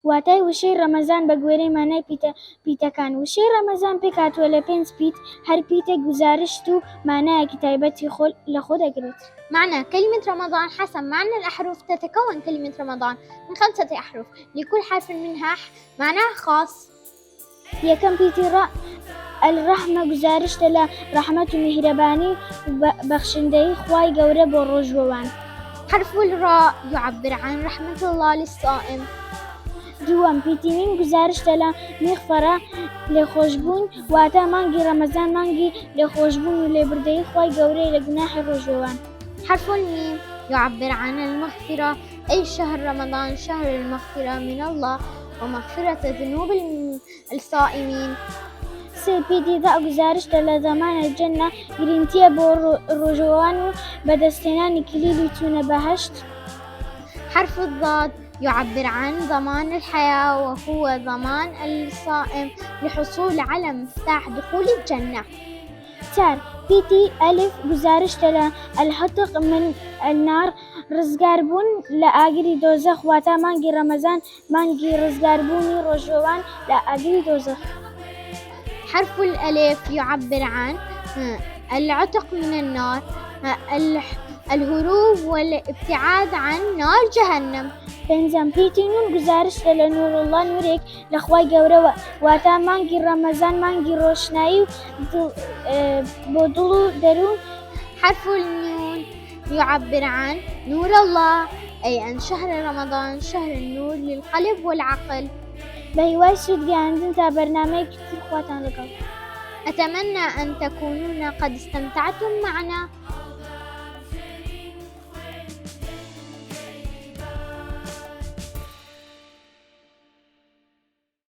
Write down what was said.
واتای وشەی ڕەمەزان بە گوێرەی مانای پیتەکان. وشەی ڕەمەزان پێک هاتووە لە 5 پیت، هەر پیتێک گزارشت و مانایەکی تایبەتی لەخۆ دەگرێت. معنى كلمة رمضان حسب معنى الأحرف تتكون كلمة رمضان من 5 أحرف، لكل حرف منها معنى خاص. یەکەم پیتی الرحمة گزارشتە لە ڕەحمەت و میهرەبانی و بەخشندەی خوای گەورە بۆ ڕۆژوەوان. حرف الراء يعبر عن رحمة الله للصائم. دووەم پیتی میم گزارشتە لە میغفەرە لێخۆشبوون، واتە مانگی ڕەمەزان مانگی لێخۆشبوون و لێبوردەیی خوای گەورەی لە گوناحی ڕۆژوەوان. حرف الميم يعبر عن المغفرة، أي شهر رمضان شهر المغفرة من الله ومغفرة ذنوب الصائمين. سێ پیتی دا گزارشتە لە زەمانە جەنە، گرنگتیە بۆ ڕۆژوەوان و بەدەستهێنانی کلیلی چوونە بەهەشت. حرف الضاد يعبر عن ضمان الحياة، وهو ضمان الصائم لحصول على مفتاح دخول الجنة. 4 پیتی ئەلیف گزارشتە لە الحتق من النار، ڕزگاربوون لە ئاگری دۆزەخ، واتە مانگی ڕەمەزان مانگی ڕزگاربوونی ڕۆژوەوان لە ئاگری دۆزەخ. حرف الألف يعبر عن العتق من النار، الهروب والابتعاد عن نار جهنم. 5 پیتی نون گزارشتە لە نورالله، نورێک لە خوای گەورەوە، واتە مانگی ڕەمەزان مانگی ڕۆشنایی بۆ دڵ و دەروون. حرف النون يعبر عن نور الله، أي أن شهر رمضان شهر النور للقلب والعقل. بهیوای سوود گەیاندن تا بەرنامەیەکی تر خواتان لەگەڵ. أتمنى أن تكونون قد استمتعتم معنا.